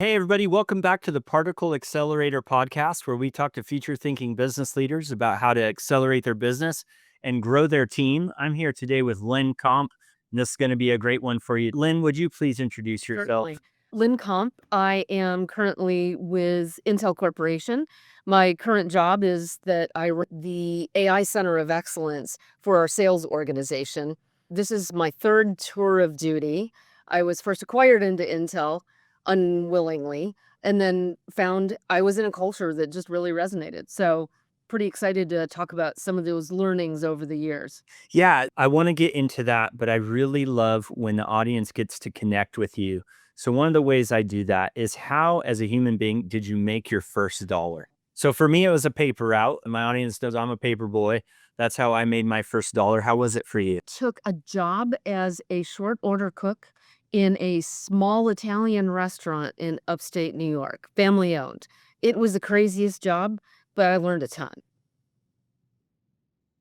Hey, everybody, welcome back to the Particle Accelerator Podcast, where we talk to future thinking business leaders about how to accelerate their business and grow their team. I'm here today with Lynn Comp, and this is going to be a great one for you. Lynn, would you please introduce yourself? Certainly. Lynn Comp. I am currently with Intel Corporation. My current job is that I run the AI Center of Excellence for our sales organization. This is my third tour of duty. I was first acquired into Intel unwillingly and then found I was in a culture that just really resonated. So, pretty excited to talk about some of those learnings over the years. Yeah, I want to get into that, but I really love when the audience gets to connect with you. So, one of the ways I do that is how, as a human being, did you make your first dollar? So, for me, it was a paper route. And my audience knows I'm a paper boy. That's how I made my first dollar. How was it for you? Took a job as a short order cook in a small Italian restaurant in upstate New York, family owned. It was the craziest job, but I learned a ton.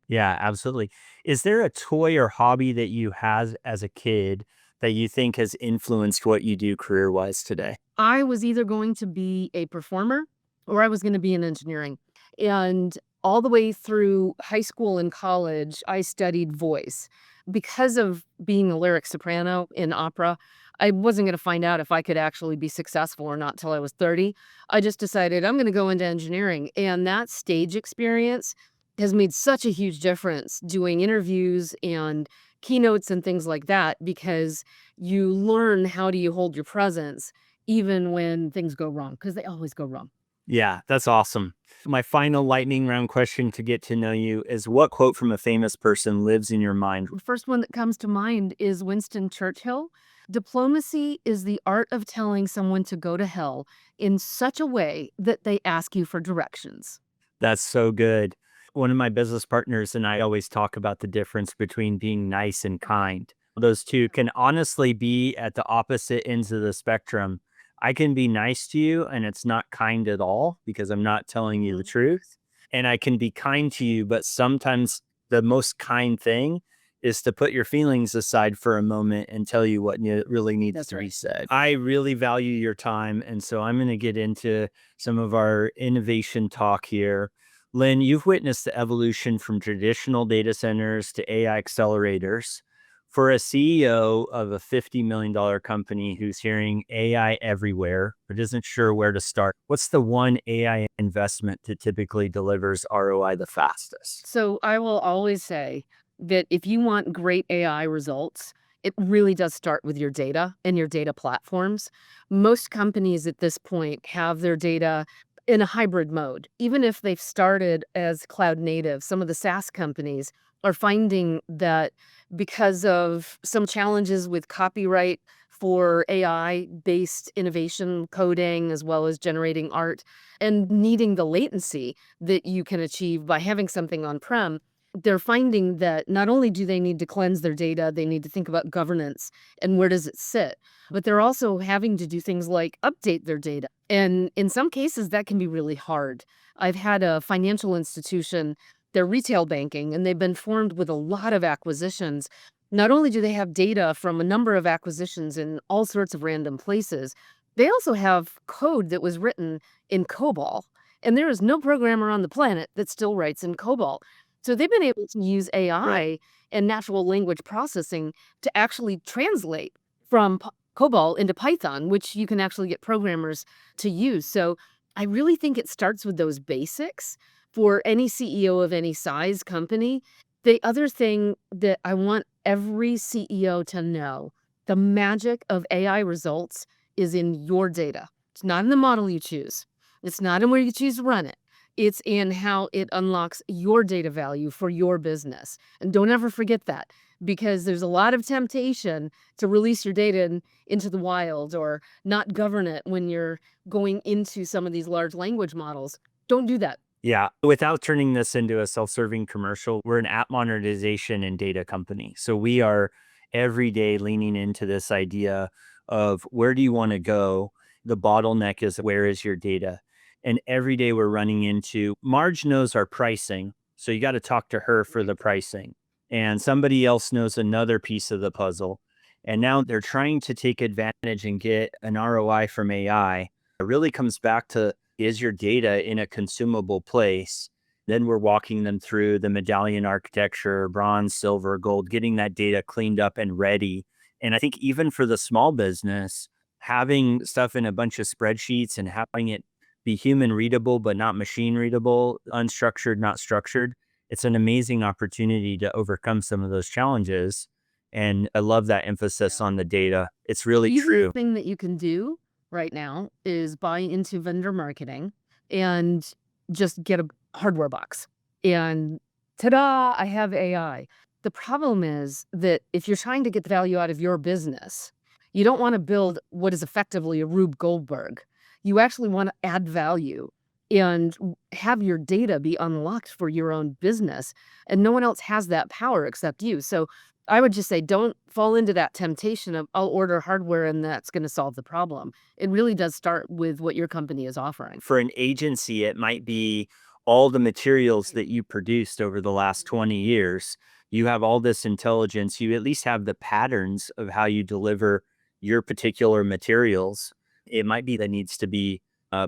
Yeah, absolutely. Is there a toy or hobby that you had as a kid that you think has influenced what you do career-wise today? I was either going to be a performer or I was going to be in engineering. And all the way through high school and college, I studied voice. Because of being a lyric soprano in opera, I wasn't going to find out if I could actually be successful or not till I was 30. I just decided I'm going to go into engineering. And that stage experience has made such a huge difference doing interviews and keynotes and things like that because you learn how do you hold your presence even when things go wrong, because they always go wrong. Yeah, that's awesome. My final lightning round question to get to know you is what quote from a famous person lives in your mind? The first one that comes to mind is Winston Churchill. Diplomacy is the art of telling someone to go to hell in such a way that they ask you for directions. That's so good. One of my business partners and I always talk about the difference between being nice and kind. Those two can honestly be at the opposite ends of the spectrum. I can be nice to you and it's not kind at all because I'm not telling you the Mhm. truth. And I can be kind to you, but sometimes the most kind thing is to put your feelings aside for a moment and tell you what really needs That's to be right. said. I really value your time. And so I'm going to get into some of our innovation talk here. Lynn, you've witnessed the evolution from traditional data centers to AI accelerators. For a CEO of a $50 million company who's hearing AI everywhere, but isn't sure where to start, what's the one AI investment that typically delivers ROI the fastest? So I will always say that if you want great AI results, it really does start with your data and your data platforms. Most companies at this point have their data in a hybrid mode. Even if they've started as cloud native, some of the SaaS companies are finding that because of some challenges with copyright for AI based innovation coding, as well as generating art, and needing the latency that you can achieve by having something on-prem, they're finding that not only do they need to cleanse their data, they need to think about governance and where does it sit, but they're also having to do things like update their data. And in some cases, that can be really hard. I've had a financial institution, they're retail banking, and they've been formed with a lot of acquisitions. Not only do they have data from a number of acquisitions in all sorts of random places, they also have code that was written in COBOL, and there is no programmer on the planet that still writes in COBOL. So they've been able to use AI and natural language processing to actually translate from COBOL into Python, which you can actually get programmers to use. So I really think it starts with those basics for any CEO of any size company. The other thing that I want every CEO to know, the magic of AI results is in your data. It's not in the model you choose. It's not in where you choose to run it. It's in how it unlocks your data value for your business. And don't ever forget that because there's a lot of temptation to release your data into the wild or not govern it when you're going into some of these large language models. Don't do that. Yeah. Without turning this into a self-serving commercial, we're an app monetization and data company. So we are every day leaning into this idea of where do you want to go? The bottleneck is where is your data? And every day we're running into Marge knows our pricing. So you got to talk to her for the pricing. And somebody else knows another piece of the puzzle. And now they're trying to take advantage and get an ROI from AI. It really comes back to, is your data in a consumable place? Then we're walking them through the medallion architecture, bronze, silver, gold, getting that data cleaned up and ready. And I think even for the small business, having stuff in a bunch of spreadsheets and having it be human readable, but not machine readable, unstructured, not structured, it's an amazing opportunity to overcome some of those challenges. And I love that emphasis Yeah. on the data. It's really Easiest true. thing that you can do right now is buy into vendor marketing and just get a hardware box. And ta-da, I have AI. The problem is that if you're trying to get the value out of your business, you don't want to build what is effectively a Rube Goldberg. You actually want to add value and have your data be unlocked for your own business. And no one else has that power except you. So I would just say don't fall into that temptation of I'll order hardware and that's going to solve the problem. It really does start with what your company is offering. For an agency, it might be all the materials that you produced over the last 20 years. You have all this intelligence. You at least have the patterns of how you deliver your particular materials. It might be that needs to be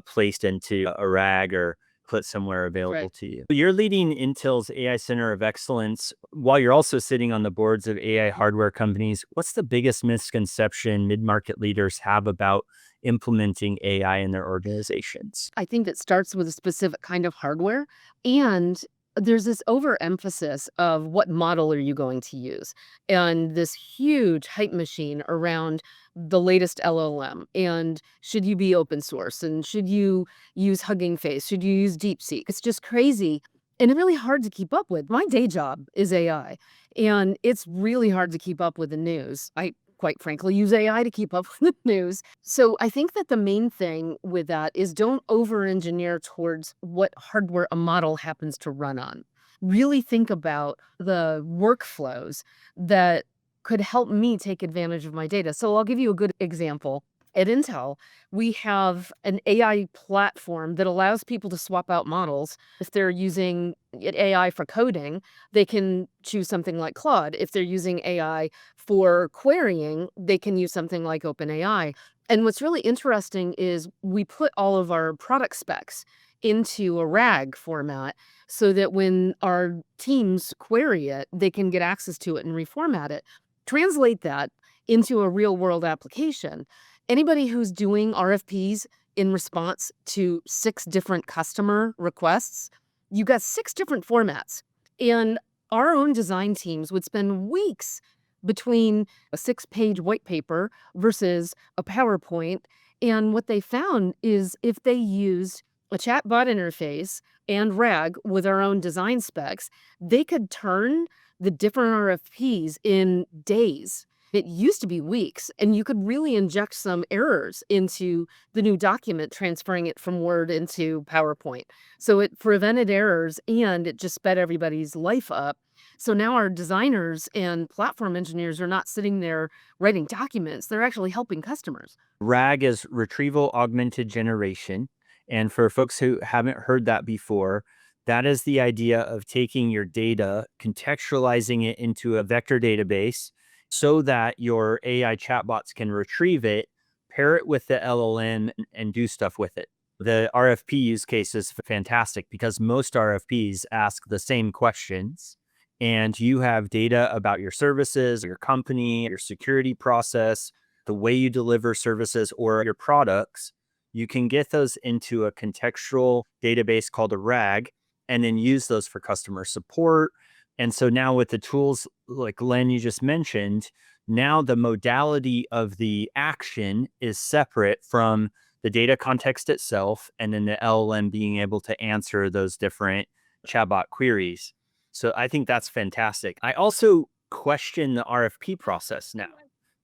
placed into a RAG or put somewhere available Right. to you. You're leading Intel's AI Center of Excellence while you're also sitting on the boards of AI hardware companies. What's the biggest misconception mid-market leaders have about implementing AI in their organizations? I think it starts with a specific kind of hardware, and there's this overemphasis of what model are you going to use, and this huge hype machine around the latest LLM, and should you be open source, and should you use Hugging Face, should you use DeepSeek? It's just crazy and really hard to keep up with. My day job is AI, and it's really hard to keep up with the news. I quite frankly use AI to keep up with the news. So I think that the main thing with that is don't over engineer towards what hardware a model happens to run on. Really think about the workflows that could help me take advantage of my data. So I'll give you a good example. At Intel, we have an AI platform that allows people to swap out models. If they're using AI for coding, they can choose something like Claude. If they're using AI for querying, they can use something like OpenAI. And what's really interesting is we put all of our product specs into a RAG format so that when our teams query it, they can get access to it and reformat it. Translate that into a real world application. Anybody who's doing RFPs in response to 6 different customer requests, you got 6 different formats. And our own design teams would spend weeks between a 6-page white paper versus a PowerPoint. And what they found is if they used a chatbot interface and RAG with our own design specs, they could turn the different RFPs in days. It used to be weeks, and you could really inject some errors into the new document, transferring it from Word into PowerPoint. So it prevented errors and it just sped everybody's life up. So now our designers and platform engineers are not sitting there writing documents, they're actually helping customers. RAG is Retrieval Augmented Generation. And for folks who haven't heard that before, that is the idea of taking your data, contextualizing it into a vector database so that your AI chatbots can retrieve it, pair it with the LLM, and do stuff with it. The RFP use case is fantastic because most RFPs ask the same questions, and you have data about your services, your company, your security process, the way you deliver services or your products. You can get those into a contextual database called a RAG and then use those for customer support. And so now with the tools like Len, you just mentioned, now the modality of the action is separate from the data context itself and then the LLM being able to answer those different chatbot queries. So I think that's fantastic. I also question the RFP process now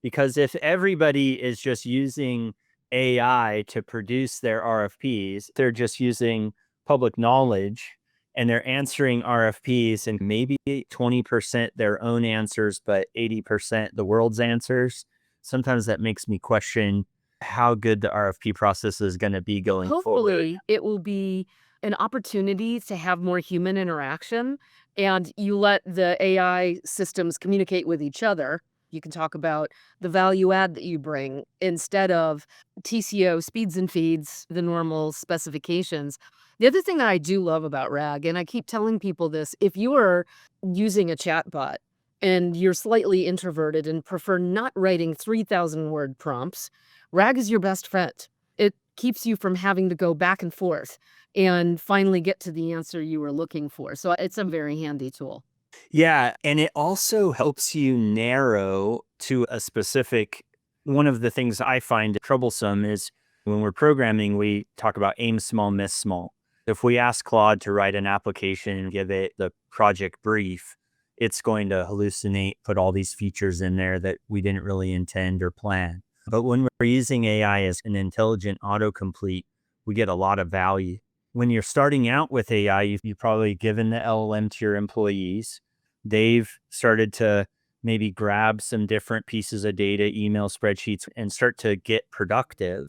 because if everybody is just using AI to produce their RFPs, they're just using public knowledge and they're answering RFPs and maybe 20% their own answers, but 80% the world's answers. Sometimes that makes me question how good the RFP process is going to be going forward. Hopefully, it will be an opportunity to have more human interaction, and you let the AI systems communicate with each other. You can talk about the value add that you bring instead of TCO, speeds and feeds, the normal specifications. The other thing that I do love about RAG, and I keep telling people this, if you are using a chatbot and you're slightly introverted and prefer not writing 3,000 word prompts, RAG is your best friend. It keeps you from having to go back and forth and finally get to the answer you were looking for. So it's a very handy tool. Yeah, and it also helps you narrow to a specific one of the things I find troublesome is when we're programming, we talk about aim small, miss small. If we ask Claude to write an application and give it the project brief, it's going to hallucinate, put all these features in there that we didn't really intend or plan. But when we're using AI as an intelligent autocomplete, we get a lot of value. When you're starting out with AI, you've probably given the LLM to your employees. They've started to maybe grab some different pieces of data, email spreadsheets, and start to get productive.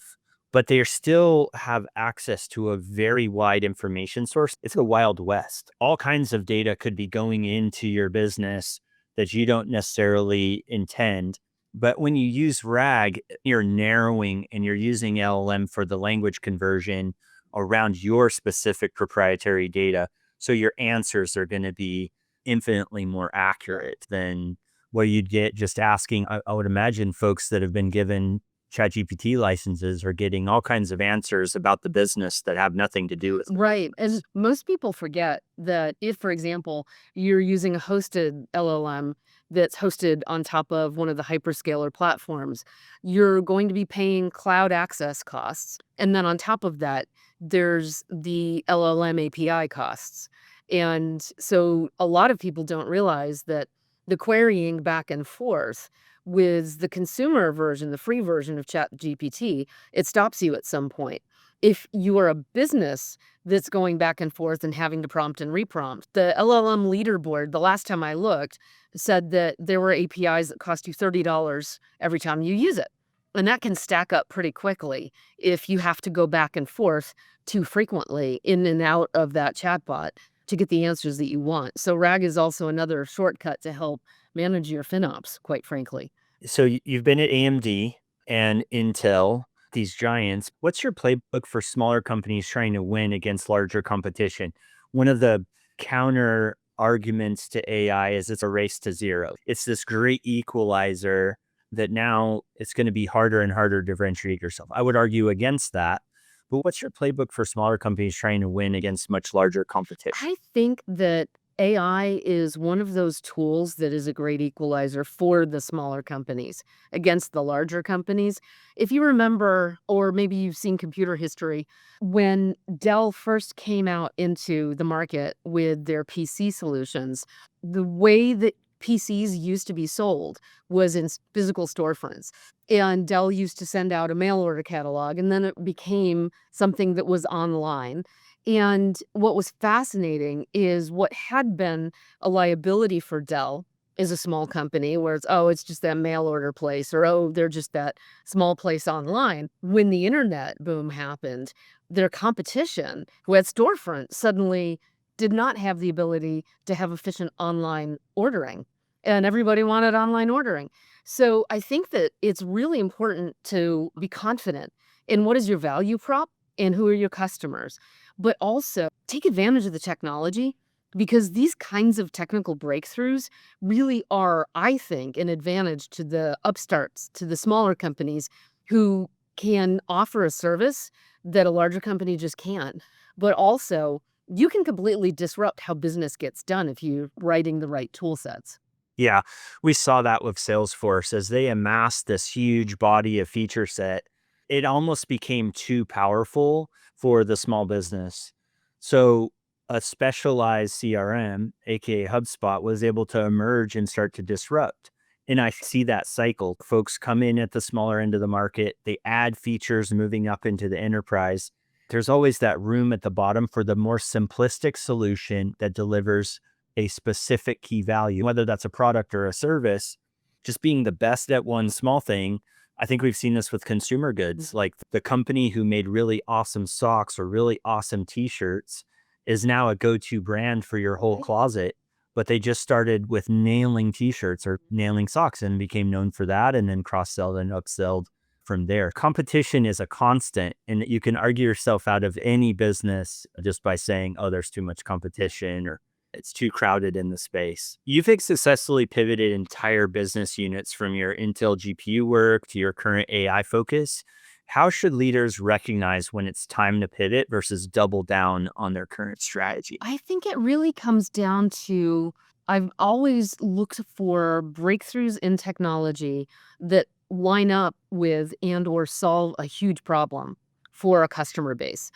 But they still have access to a very wide information source. It's a wild west. All kinds of data could be going into your business that you don't necessarily intend. But when you use RAG, you're narrowing and you're using LLM for the language conversion around your specific proprietary data. So your answers are going to be infinitely more accurate than what you'd get just asking. I would imagine folks that have been given ChatGPT licenses are getting all kinds of answers about the business that have nothing to do with it. Right. And most people forget that if, for example, you're using a hosted LLM that's hosted on top of one of the hyperscaler platforms, you're going to be paying cloud access costs. And then on top of that, there's the LLM API costs. And so a lot of people don't realize that the querying back and forth with the consumer version, the free version of ChatGPT, it stops you at some point. If you are a business that's going back and forth and having to prompt and reprompt, the LLM leaderboard, the last time I looked, said that there were APIs that cost you $30 every time you use it. And that can stack up pretty quickly if you have to go back and forth too frequently in and out of that chatbot to get the answers that you want. So RAG is also another shortcut to help manage your FinOps, quite frankly. So you've been at AMD and Intel, these giants. What's your playbook for smaller companies trying to win against larger competition? One of the counter arguments to AI is it's a race to zero. It's this great equalizer that now it's going to be harder and harder to differentiate yourself. I would argue against that. But what's your playbook for smaller companies trying to win against much larger competition? I think that AI is one of those tools that is a great equalizer for the smaller companies against the larger companies. If you remember, or maybe you've seen computer history, when Dell first came out into the market with their PC solutions, the way that PCs used to be sold was in physical storefronts. And Dell used to send out a mail order catalog, and then it became something that was online. And what was fascinating is what had been a liability for Dell is a small company where it's, oh, it's just that mail order place, or, oh, they're just that small place online. When the internet boom happened, their competition, who had storefronts, suddenly did not have the ability to have efficient online ordering. And everybody wanted online ordering. So I think that it's really important to be confident in what is your value prop and who are your customers, but also take advantage of the technology, because these kinds of technical breakthroughs really are, I think, an advantage to the upstarts, to the smaller companies who can offer a service that a larger company just can't. But also, you can completely disrupt how business gets done if you're writing the right tool sets. Yeah, we saw that with Salesforce as they amassed this huge body of feature set. It almost became too powerful for the small business. So a specialized CRM, aka HubSpot, was able to emerge and start to disrupt. And I see that cycle. Folks come in at the smaller end of the market, they add features moving up into the enterprise. There's always that room at the bottom for the more simplistic solution that delivers a specific key value, whether that's a product or a service. Just being the best at one small thing. I think we've seen this with consumer goods, like the company who made really awesome socks or really awesome t-shirts is now a go-to brand for your whole closet. but they just started with nailing t-shirts or nailing socks and became known for that, and then cross-selled and upselled from there. Competition is a constant, and you can argue yourself out of any business just by saying, oh, there's too much competition or it's too crowded in the space. You've successfully pivoted entire business units from your Intel GPU work to your current AI focus. How should leaders recognize when it's time to pivot versus double down on their current strategy? I think it really comes down to I've always looked for breakthroughs in technology that line up with and or solve a huge problem for a customer base.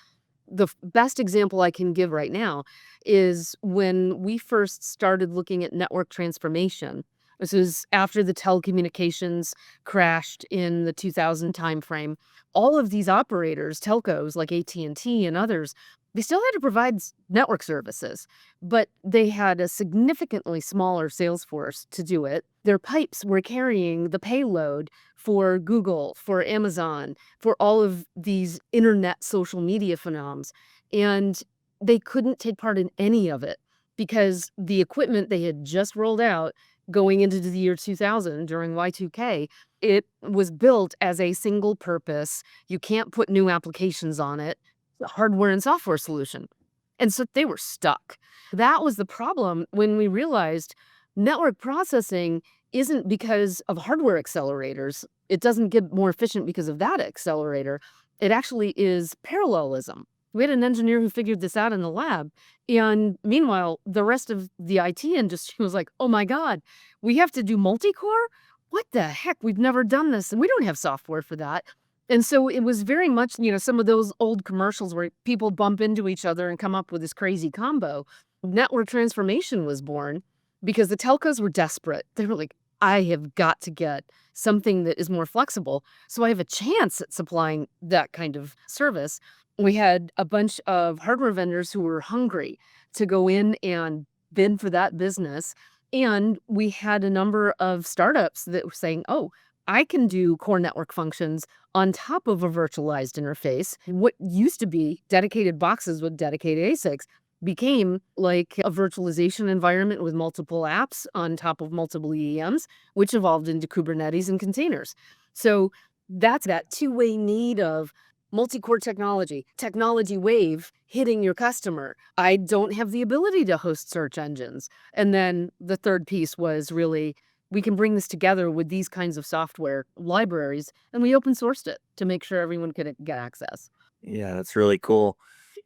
The best example I can give right now is when we first started looking at network transformation. This was after the telecommunications crashed in the 2000 timeframe. All of these operators, telcos like AT&T and T and others, they still had to provide network services, but they had a significantly smaller sales force to do it. Their pipes were carrying the payload for Google, for Amazon, for all of these internet social media phenoms. And they couldn't take part in any of it because the equipment they had just rolled out going into the year 2000 during Y2K, it was built as a single purpose. You can't put new applications on it, hardware and software solution. And so they were stuck. That was the problem when we realized network processing isn't because of hardware accelerators. It doesn't get more efficient because of that accelerator. It actually is parallelism. We had an engineer who figured this out in the lab. And meanwhile, the rest of the IT industry was like, oh my God, we have to do multi-core? What the heck? We've never done this. And we don't have software for that. And so it was very much, some of those old commercials where people bump into each other and come up with this crazy combo. Network transformation was born because the telcos were desperate. They were like, I have got to get something that is more flexible so I have a chance at supplying that kind of service. We had a bunch of hardware vendors who were hungry to go in and bid for that business. And we had a number of startups that were saying, oh, I can do core network functions on top of a virtualized interface. What used to be dedicated boxes with dedicated ASICs became like a virtualization environment with multiple apps on top of multiple EMs, which evolved into Kubernetes and containers. So that's that two-way need of multi-core technology wave hitting your customer. I don't have the ability to host search engines. And then the third piece was really, we can bring this together with these kinds of software libraries, and we open sourced it to make sure everyone could get access. Yeah, that's really cool.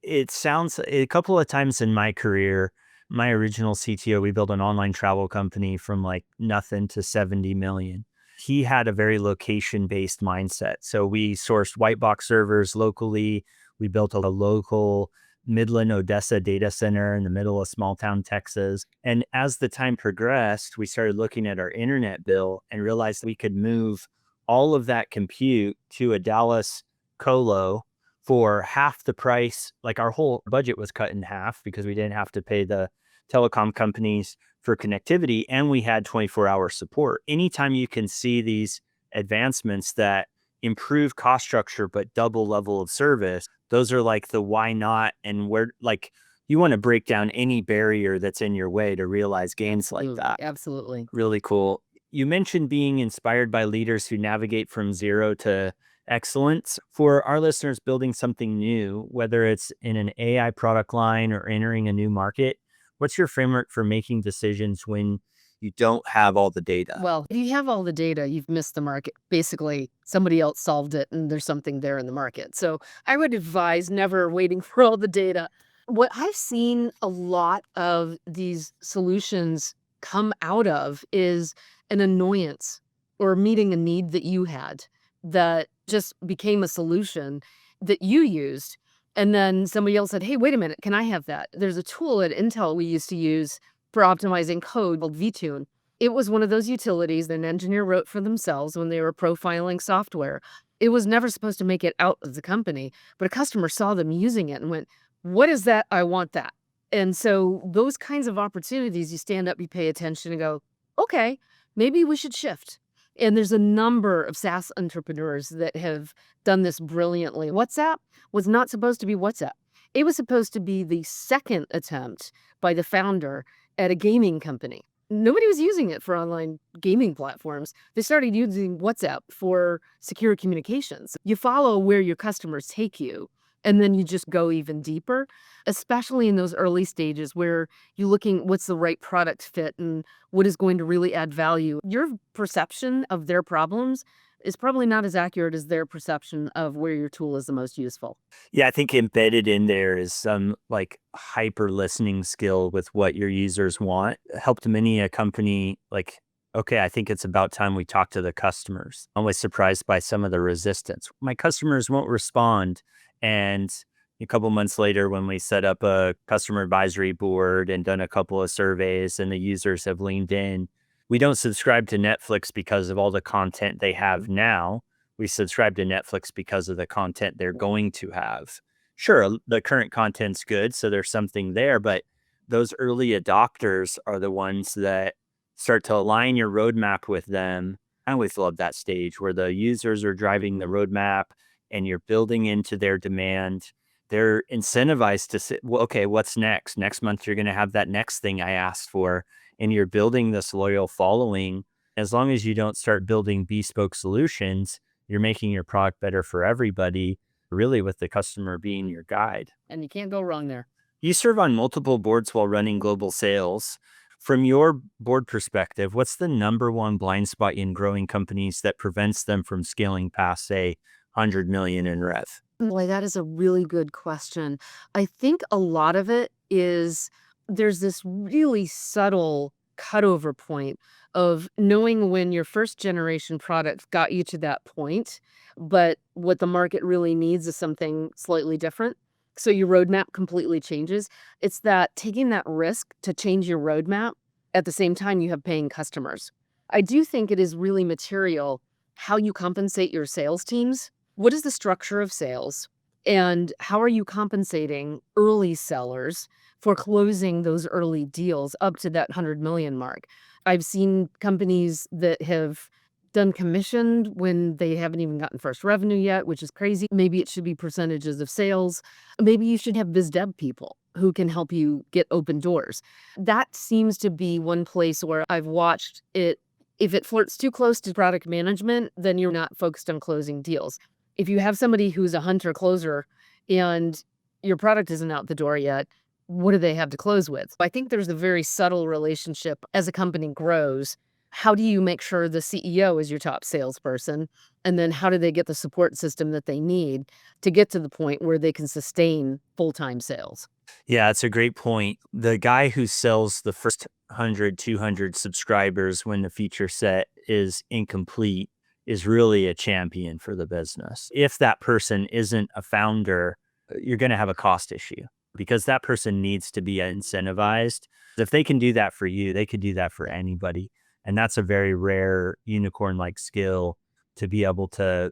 It sounds a couple of times in my career, my original CTO, we built an online travel company from like nothing to 70 million. He had a very location based mindset. So we sourced white box servers locally. We built a local Midland, Odessa data center in the middle of small town Texas. And as the time progressed, we started looking at our internet bill and realized we could move all of that compute to a Dallas colo for half the price. Like our whole budget was cut in half because we didn't have to pay the telecom companies for connectivity, and we had 24-hour support. Anytime you can see these advancements that improve cost structure but double level of service, those are like the why not, and where like you want to break down any barrier that's in your way to realize gains like that. Absolutely. Really cool. You mentioned being inspired by leaders who navigate from zero to excellence. For our listeners building something new, whether it's in an AI product line or entering a new market, what's your framework for making decisions when you don't have all the data? Well, if you have all the data, you've missed the market. Basically, somebody else solved it and there's something there in the market. So I would advise never waiting for all the data. What I've seen a lot of these solutions come out of is an annoyance or meeting a need that you had that just became a solution that you used. And then somebody else said, hey, wait a minute, can I have that? There's a tool at Intel we used to use for optimizing code called vTune. It was one of those utilities that an engineer wrote for themselves when they were profiling software. It was never supposed to make it out of the company, but a customer saw them using it and went, what is that? I want that. And so those kinds of opportunities, you stand up, you pay attention and go, okay, maybe we should shift. And there's a number of SaaS entrepreneurs that have done this brilliantly. WhatsApp was not supposed to be WhatsApp. It was supposed to be the second attempt by the founder at a gaming company. Nobody was using it for online gaming platforms. They started using WhatsApp for secure communications. You follow where your customers take you, and then you just go even deeper, especially in those early stages where you're looking what's the right product fit and what is going to really add value. Your perception of their problems is probably not as accurate as their perception of where your tool is the most useful. Yeah, I think embedded in there is some like hyper listening skill with what your users want. Helped many a company like, okay, I think it's about time we talk to the customers. I'm always surprised by some of the resistance. My customers won't respond. And a couple months later, when we set up a customer advisory board and done a couple of surveys and the users have leaned in, we don't subscribe to Netflix because of all the content they have now. We subscribe to Netflix because of the content they're going to have. Sure, the current content's good, so there's something there, but those early adopters are the ones that start to align your roadmap with them. I always love that stage where the users are driving the roadmap and you're building into their demand. They're incentivized to say, well, okay, what's next? Next month, you're going to have that next thing I asked for. And you're building this loyal following. As long as you don't start building bespoke solutions, you're making your product better for everybody, really with the customer being your guide. And you can't go wrong there. You serve on multiple boards while running global sales. From your board perspective, what's the number one blind spot in growing companies that prevents them from scaling past, say, 100 million in rev? Boy, that is a really good question. I think a lot of it is there's this really subtle cutover point of knowing when your first generation product got you to that point, but what the market really needs is something slightly different. So your roadmap completely changes. It's that taking that risk to change your roadmap at the same time you have paying customers. I do think it is really material how you compensate your sales teams. What is the structure of sales? And how are you compensating early sellers for closing those early deals up to that 100 million mark? I've seen companies that have done commissioned when they haven't even gotten first revenue yet, which is crazy. Maybe it should be percentages of sales. Maybe you should have biz dev people who can help you get open doors. That seems to be one place where I've watched it. If it flirts too close to product management, then you're not focused on closing deals. If you have somebody who's a hunter closer and your product isn't out the door yet, what do they have to close with? I think there's a very subtle relationship as a company grows. How do you make sure the CEO is your top salesperson? And then how do they get the support system that they need to get to the point where they can sustain full-time sales? Yeah, that's a great point. The guy who sells the first 100, 200 subscribers when the feature set is incomplete is really a champion for the business. If that person isn't a founder, you're going to have a cost issue because that person needs to be incentivized. If they can do that for you, they could do that for anybody. And that's a very rare unicorn like skill to be able to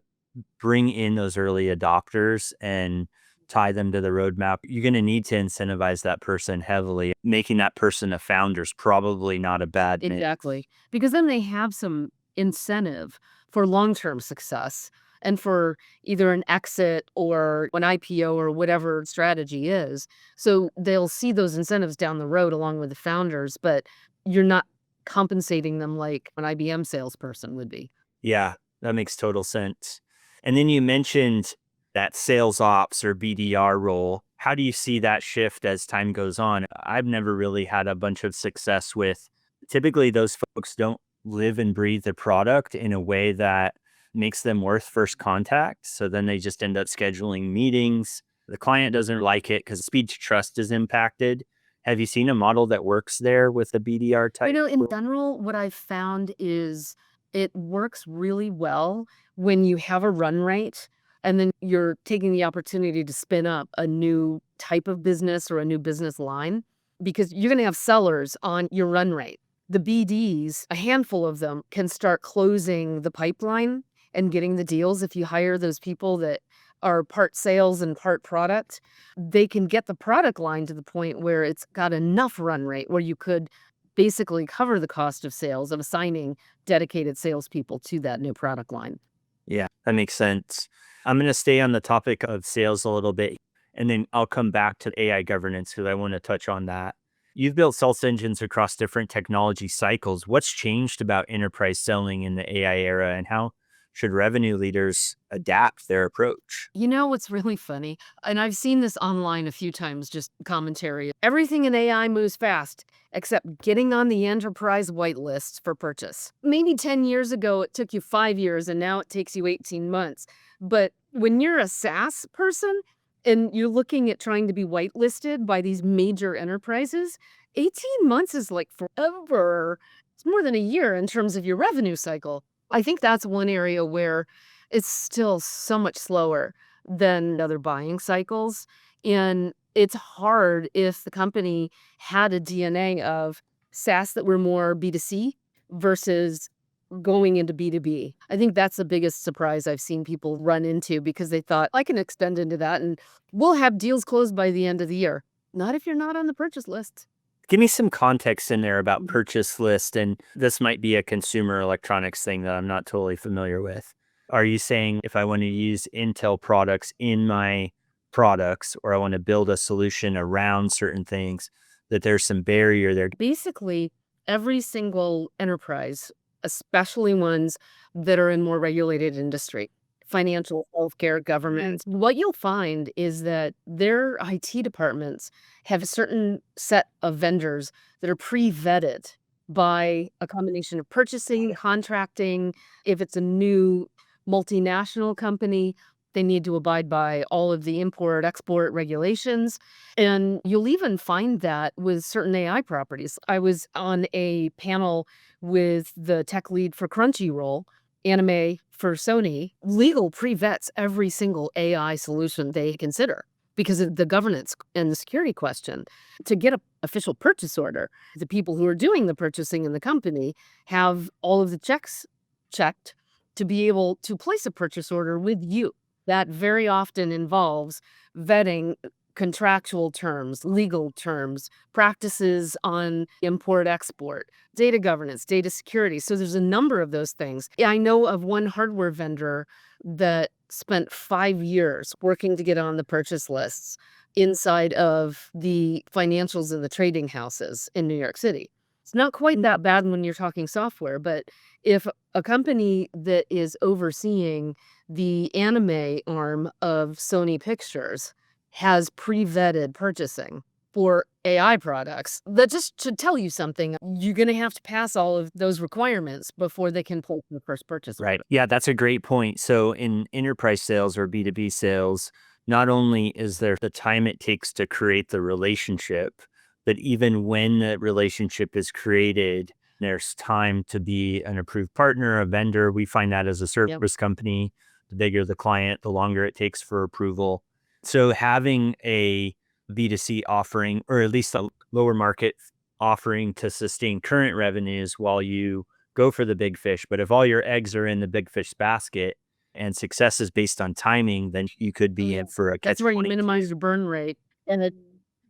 bring in those early adopters and tie them to the roadmap. You're going to need to incentivize that person heavily. Making that person a founder is probably not a bad mix. Exactly. Because then they have some incentive for long-term success and for either an exit or an IPO or whatever strategy is. So they'll see those incentives down the road along with the founders, but you're not compensating them like an IBM salesperson would be. Yeah, that makes total sense. And then you mentioned that sales ops or BDR role. How do you see that shift as time goes on? I've never really had a bunch of success with. Typically, those folks don't live and breathe the product in a way that makes them worth first contact. So then they just end up scheduling meetings. The client doesn't like it because speed to trust is impacted. Have you seen a model that works there with the BDR type? In general, what I've found is it works really well when you have a run rate and then you're taking the opportunity to spin up a new type of business or a new business line because you're going to have sellers on your run rate. The BDs, a handful of them, can start closing the pipeline and getting the deals. If you hire those people that are part sales and part product, they can get the product line to the point where it's got enough run rate where you could basically cover the cost of sales of assigning dedicated salespeople to that new product line. Yeah, that makes sense. I'm going to stay on the topic of sales a little bit, and then I'll come back to AI governance because I want to touch on that. You've built sales engines across different technology cycles. What's changed about enterprise selling in the AI era, and how should revenue leaders adapt their approach? You know what's really funny? And I've seen this online a few times, just commentary. Everything in AI moves fast, except getting on the enterprise whitelists for purchase. Maybe 10 years ago, it took you 5 years, and now it takes you 18 months. But when you're a SaaS person and you're looking at trying to be whitelisted by these major enterprises, 18 months is like forever. It's more than a year in terms of your revenue cycle. I think that's one area where it's still so much slower than other buying cycles, and it's hard if the company had a DNA of SaaS that were more B2C versus going into B2B. I think that's the biggest surprise I've seen people run into because they thought, "I can extend into that, and we'll have deals closed by the end of the year." Not if you're not on the purchase list. Give me some context in there about purchase list, and this might be a consumer electronics thing that I'm not totally familiar with. Are you saying if I want to use Intel products in my products, or I want to build a solution around certain things, that there's some barrier there? Basically, every single enterprise, especially ones that are in more regulated industry, financial, healthcare, government, what you'll find is that their IT departments have a certain set of vendors that are pre-vetted by a combination of purchasing, contracting. If it's a new multinational company, they need to abide by all of the import-export regulations. And you'll even find that with certain AI properties. I was on a panel with the tech lead for Crunchyroll, anime for Sony. Legal pre-vets every single AI solution they consider because of the governance and the security question. To get an official purchase order, the people who are doing the purchasing in the company have all of the checks checked to be able to place a purchase order with you. That very often involves vetting contractual terms, legal terms, practices on import export, data governance, data security. So there's a number of those things. I know of one hardware vendor that spent 5 years working to get on the purchase lists inside of the financials and the trading houses in New York City. It's not quite that bad when you're talking software, but if a company that is overseeing the anime arm of Sony Pictures has pre-vetted purchasing for AI products, that just should tell you something. You're going to have to pass all of those requirements before they can place the first purchase order. Right. Yeah, that's a great point. So in enterprise sales or B2B sales, not only is there the time it takes to create the relationship, but even when the relationship is created, there's time to be an approved partner, a vendor. We find that as a Yep. service company, the bigger the client, the longer it takes for approval. So having a B2C offering, or at least a lower market offering to sustain current revenues while you go for the big fish. But if all your eggs are in the big fish basket and success is based on timing, then you could be in for a catch That's where you 20. minimize your burn rate and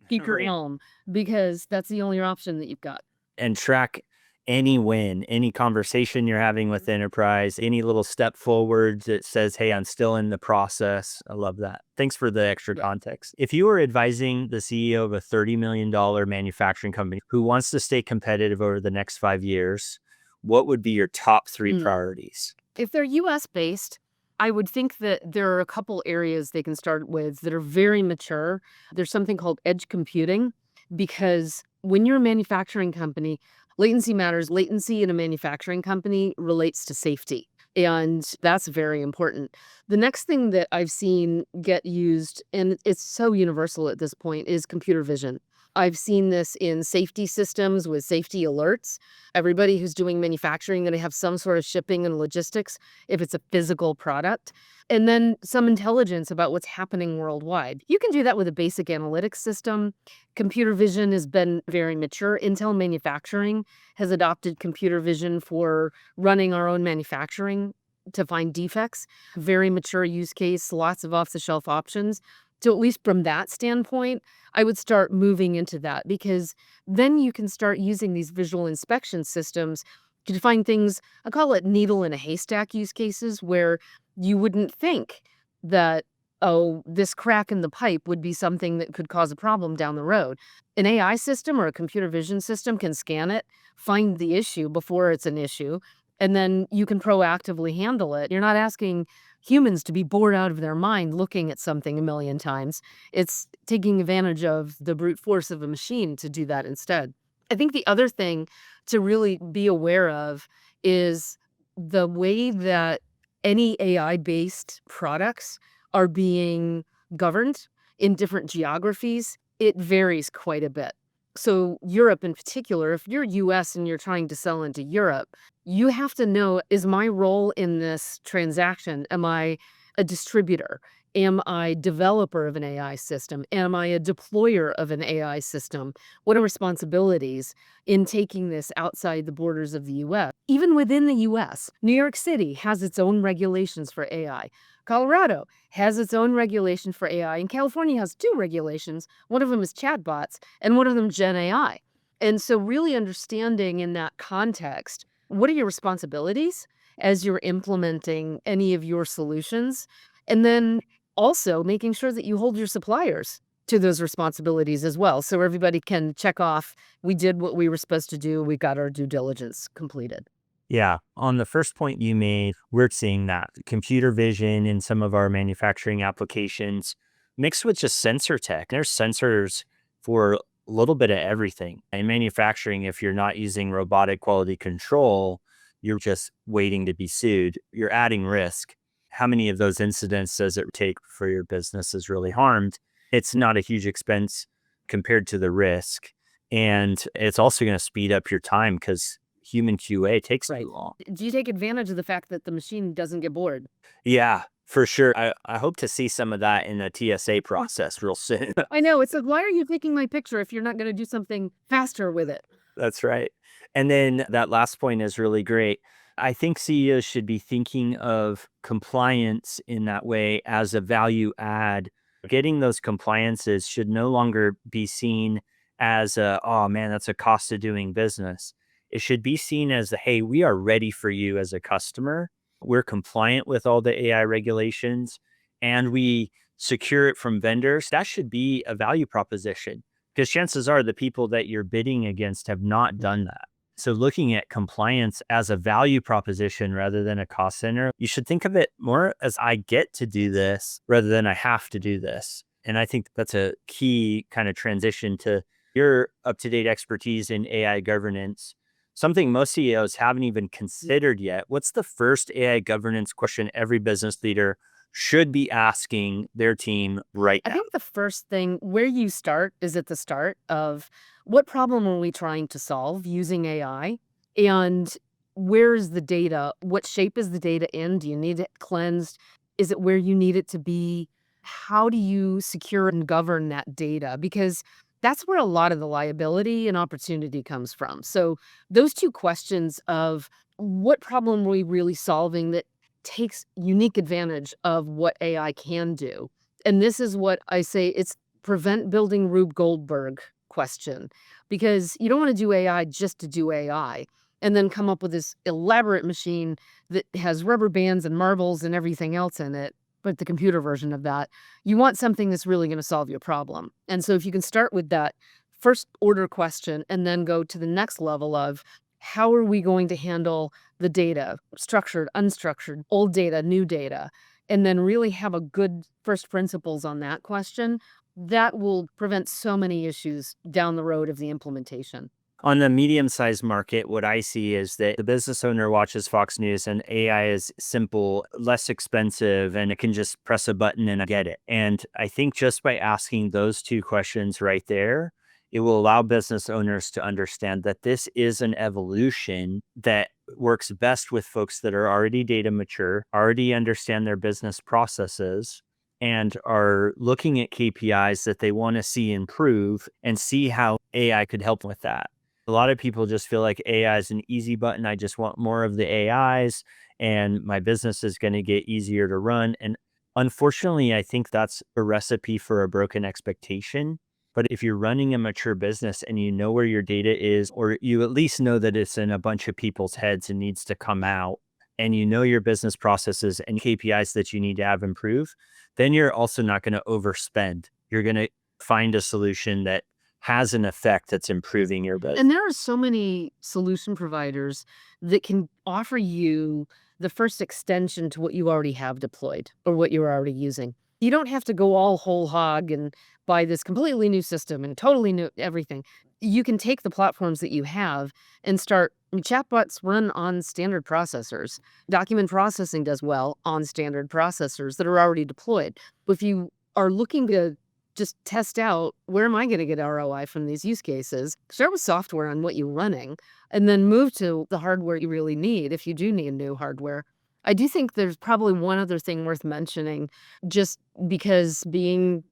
keep your Right. elm because that's the only option that you've got. And track any win, any conversation you're having with enterprise, any little step forward that says, hey, I'm still in the process. I love that. Thanks for the extra Yeah. context. If you were advising the CEO of a $30 million manufacturing company who wants to stay competitive over the next 5 years, what would be your top three priorities? If they're US based, I would think that there are a couple areas they can start with that are very mature. There's something called edge computing because when you're a manufacturing company, latency matters. Latency in a manufacturing company relates to safety, and that's very important. The next thing that I've seen get used, and it's so universal at this point, is computer vision. I've seen this in safety systems with safety alerts. Everybody who's doing manufacturing, going to have some sort of shipping and logistics if it's a physical product. And then some intelligence about what's happening worldwide. You can do that with a basic analytics system. Computer vision has been very mature. Intel Manufacturing has adopted computer vision for running our own manufacturing to find defects. Very mature use case, lots of off-the-shelf options. So at least from that standpoint, I would start moving into that because then you can start using these visual inspection systems to find things, I call it needle in a haystack use cases, where you wouldn't think that oh, this crack in the pipe would be something that could cause a problem down the road. An AI system or a computer vision system can scan it, find the issue before it's an issue, and then you can proactively handle it. You're not asking humans to be bored out of their mind looking at something a million times. It's taking advantage of the brute force of a machine to do that instead. I think the other thing to really be aware of is the way that any AI-based products are being governed in different geographies. It varies quite a bit. So Europe in particular, if you're US and you're trying to sell into Europe, you have to know, is my role in this transaction, am I a distributor? Am I developer of an AI system? Am I a deployer of an AI system? What are responsibilities in taking this outside the borders of the US? Even within the US, New York City has its own regulations for AI. Colorado has its own regulation for AI, and California has two regulations. One of them is chatbots, and one of them Gen AI. And so really understanding in that context, what are your responsibilities as you're implementing any of your solutions? And then also making sure that you hold your suppliers to those responsibilities as well. So everybody can check off, we did what we were supposed to do, we got our due diligence completed. Yeah. On the first point you made, we're seeing that computer vision in some of our manufacturing applications mixed with just sensor tech. There's sensors for a little bit of everything. In manufacturing, if you're not using robotic quality control, you're just waiting to be sued. You're adding risk. How many of those incidents does it take for your business is really harmed? It's not a huge expense compared to the risk. And it's also going to speed up your time because human QA takes Right. too long. Do you take advantage of the fact that the machine doesn't get bored? Yeah, for sure. I hope to see some of that in the TSA process real soon. I know. It's like, why are you taking my picture if you're not going to do something faster with it? That's right. And then that last point is really great. I think CEOs should be thinking of compliance in that way as a value add. Getting those compliances should no longer be seen as a, oh man, that's a cost of doing business. It should be seen as a, hey, we are ready for you as a customer. We're compliant with all the AI regulations and we secure it from vendors. That should be a value proposition because chances are the people that you're bidding against have not done that. So looking at compliance as a value proposition rather than a cost center, you should think of it more as I get to do this rather than I have to do this. And I think that's a key kind of transition to your up-to-date expertise in AI governance. Something most CEOs haven't even considered yet. What's the first AI governance question every business leader should be asking their team right I now? think the first thing where you start is at the start of what problem are we trying to solve using AI? And where is the data? What shape is the data in? Do you need it cleansed? Is it where you need it to be? How do you secure and govern that data? Because that's where a lot of the liability and opportunity comes from. So, those two questions of what problem are we really solving that takes unique advantage of what AI can do, and this is what I say, it's prevent building Rube Goldberg question, because you don't wanna do AI just to do AI and then come up with this elaborate machine that has rubber bands and marbles and everything else in it, but the computer version of that. You want something that's really gonna solve your problem. And so if you can start with that first order question and then go to the next level of how are we going to handle the data, structured, unstructured, old data, new data, and then really have a good first principles on that question, that will prevent so many issues down the road of the implementation. On the medium-sized market, what I see is that the business owner watches Fox News and AI is simple, less expensive, and it can just press a button and get it. And I think just by asking those two questions right there, it will allow business owners to understand that this is an evolution that works best with folks that are already data mature, already understand their business processes, and are looking at KPIs that they want to see improve and see how AI could help with that. A lot of people just feel like AI is an easy button. I just want more of the AIs and my business is going to get easier to run. And unfortunately, I think that's a recipe for a broken expectation. But if you're running a mature business and you know where your data is, or you at least know that it's in a bunch of people's heads and needs to come out, and you know your business processes and KPIs that you need to have improve, then you're also not going to overspend. You're going to find a solution that has an effect that's improving your business. And there are so many solution providers that can offer you the first extension to what you already have deployed or what you're already using. You don't have to go all whole hog and buy this completely new system and totally new everything. You can take the platforms that you have and start. Chatbots run on standard processors. Document processing does well on standard processors that are already deployed. But if you are looking to just test out, where am I going to get ROI from these use cases? Start with software on what you're running and then move to the hardware you really need if you do need new hardware. I do think there's probably one other thing worth mentioning, just because living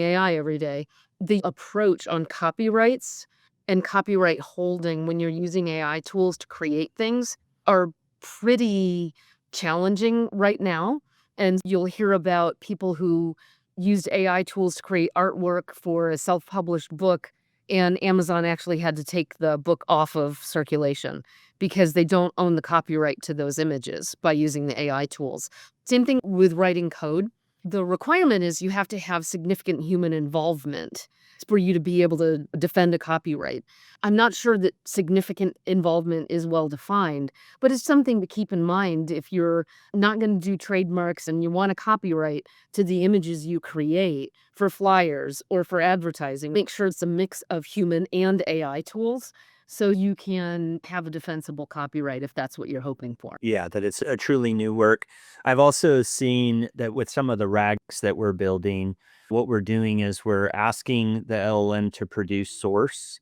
AI every day, the approach on copyrights and copyright holding when you're using AI tools to create things are pretty challenging right now. And you'll hear about people who used AI tools to create artwork for a self-published book, and Amazon actually had to take the book off of circulation because they don't own the copyright to those images by using the AI tools. Same thing with writing code. The requirement is you have to have significant human involvement for you to be able to defend a copyright. I'm not sure that significant involvement is well defined, but it's something to keep in mind if you're not going to do trademarks and you want a copyright to the images you create for flyers or for advertising. Make sure it's a mix of human and AI tools so you can have a defensible copyright if that's what you're hoping for. Yeah, that it's a truly new work. I've also seen that with some of the RAGs that we're building, what we're doing is we're asking the LLM to produce source.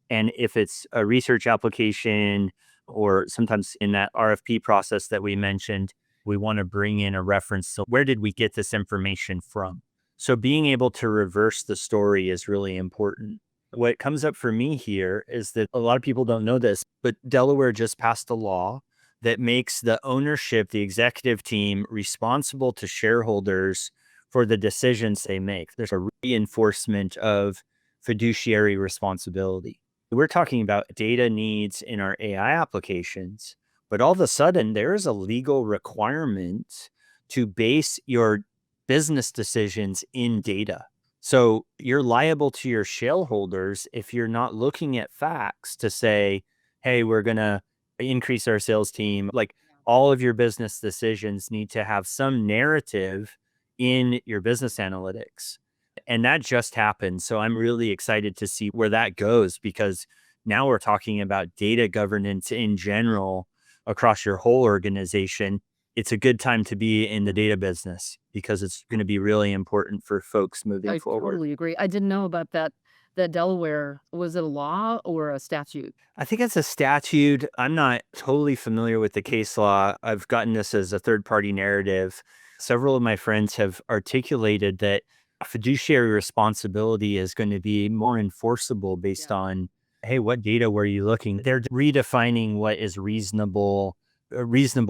And if it's a research application or sometimes in that RFP process that we mentioned, we want to bring in a reference. So where did we get this information from? So being able to reverse the story is really important. What comes up for me here is that a lot of people don't know this, but Delaware just passed a law that makes the ownership, the executive team, responsible to shareholders for the decisions they make. There's a reinforcement of fiduciary responsibility. We're talking about data needs in our AI applications, but all of a sudden there is a legal requirement to base your business decisions in data. So you're liable to your shareholders if you're not looking at facts to say, hey, we're going to increase our sales team. Like all of your business decisions need to have some narrative in your business analytics. And that just happened. So I'm really excited to see where that goes because now we're talking about data governance in general across your whole organization. It's a good time to be in the data business because it's going to be really important for folks moving I forward. totally agree. I didn't know about that. That Delaware, was it a law or a statute? I think it's a statute. I'm not totally familiar with the case law. I've gotten this as a third party narrative. Several of my friends have articulated that fiduciary responsibility is going to be more enforceable based on, hey, what data were you looking? They're redefining what is reasonable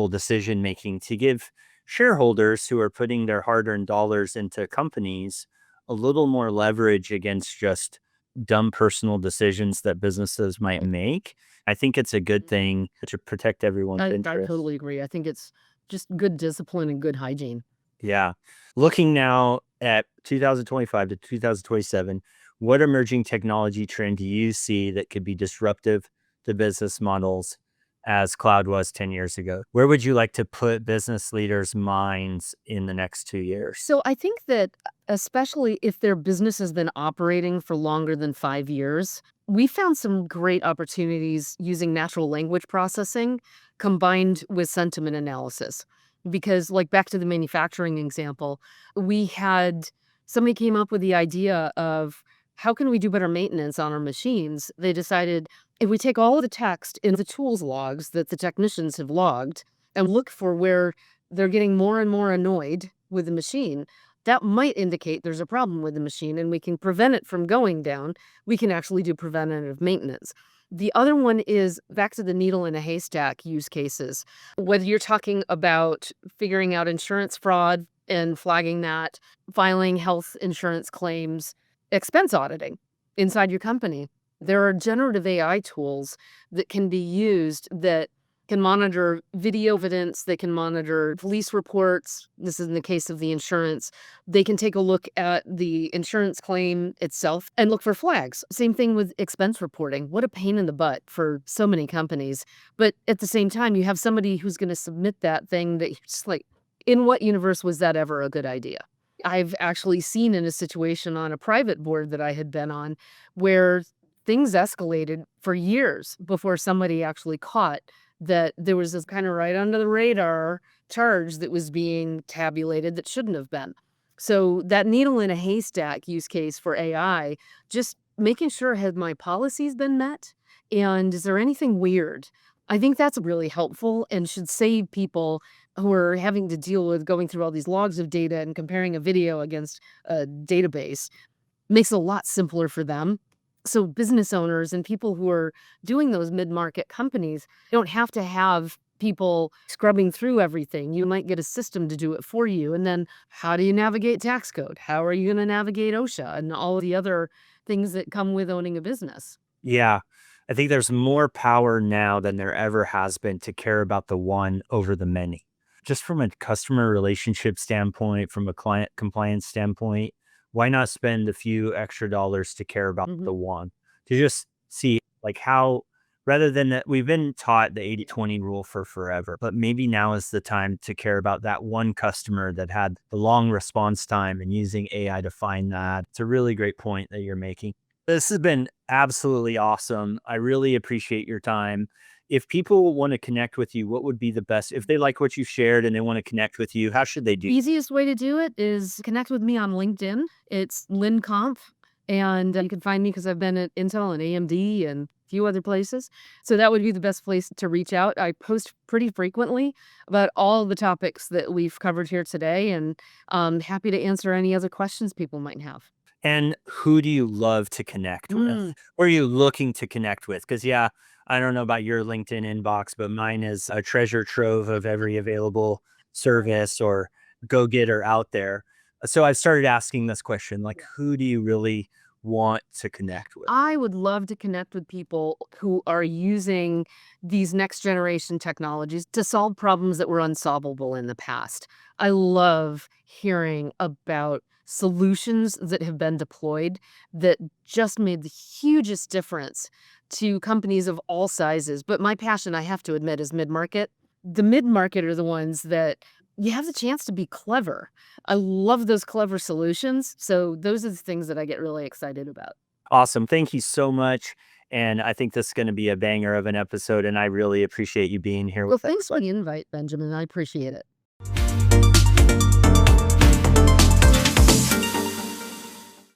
decision making to give shareholders who are putting their hard-earned dollars into companies a little more leverage against just dumb personal decisions that businesses might make. I think it's a good thing to protect everyone's I interest. totally agree. I think it's just good discipline and good hygiene. Yeah. Looking now at 2025 to 2027, what emerging technology trend do you see that could be disruptive to business models as cloud was 10 years ago? Where would you like to put business leaders' minds in the next 2 years? So I think that especially if their business has been operating for longer than 5 years, we found some great opportunities using natural language processing combined with sentiment analysis. Because, like, back to the manufacturing example, we had somebody came up with the idea of how can we do better maintenance on our machines? They decided if we take all of the text in the tools logs that the technicians have logged and look for where they're getting more and more annoyed with the machine, that might indicate there's a problem with the machine and we can prevent it from going down. We can actually do preventative maintenance. The other one is back to the needle in a haystack use cases. Whether you're talking about figuring out insurance fraud and flagging that, filing health insurance claims, expense auditing inside your company. There are generative AI tools that can be used that can monitor video evidence, they can monitor police reports. This is in the case of the insurance. They can take a look at the insurance claim itself and look for flags. Same thing with expense reporting. What a pain in the butt for so many companies. But at the same time, you have somebody who's going to submit that thing that you're just like, in what universe was that ever a good idea? I've actually seen in a situation on a private board that I had been on where things escalated for years before somebody actually caught that there was this kind of right under the radar charge that was being tabulated that shouldn't have been. So that needle in a haystack use case for AI, just making sure have my policies been met and is there anything weird? I think that's really helpful and should save people who are having to deal with going through all these logs of data and comparing a video against a database. Makes it a lot simpler for them. So business owners and people who are doing those mid-market companies don't have to have people scrubbing through everything. You might get a system to do it for you. And then how do you navigate tax code? How are you going to navigate OSHA and all of the other things that come with owning a business? Yeah. I think there's more power now than there ever has been to care about the one over the many. Just from a customer relationship standpoint, from a client compliance standpoint, why not spend a few extra dollars to care about Mhm. the one? To just see like how rather than that we've been taught the 80/20 rule for forever, but maybe now is the time to care about that one customer that had the long response time and using AI to find that. It's a really great point that you're making. This has been absolutely awesome. I really appreciate your time. If people want to connect with you, what would be the best? If they like what you shared and they want to connect with you, how should they do? Easiest way to do it is connect with me on LinkedIn. It's Lynn Comp, and you can find me because I've been at Intel and AMD and a few other places. So that would be the best place to reach out. I post pretty frequently about all the topics that we've covered here today, and I'm happy to answer any other questions people might have. And who do you love to connect Mm. with? Or are you looking to connect with? Because, yeah, I don't know about your LinkedIn inbox, but mine is a treasure trove of every available service or go getter out there. So I've started asking this question like, who do you really want to connect with? I would love to connect with people who are using these next generation technologies to solve problems that were unsolvable in the past. I love hearing about solutions that have been deployed that just made the hugest difference to companies of all sizes. But my passion, I have to admit, is mid market. The mid market are the ones that you have the chance to be clever. I love those clever solutions. So, those are the things that I get really excited about. Awesome. Thank you so much. And I think this is going to be a banger of an episode. And I really appreciate you being here Well, with us. thanks for the invite, Benjamin. I appreciate it.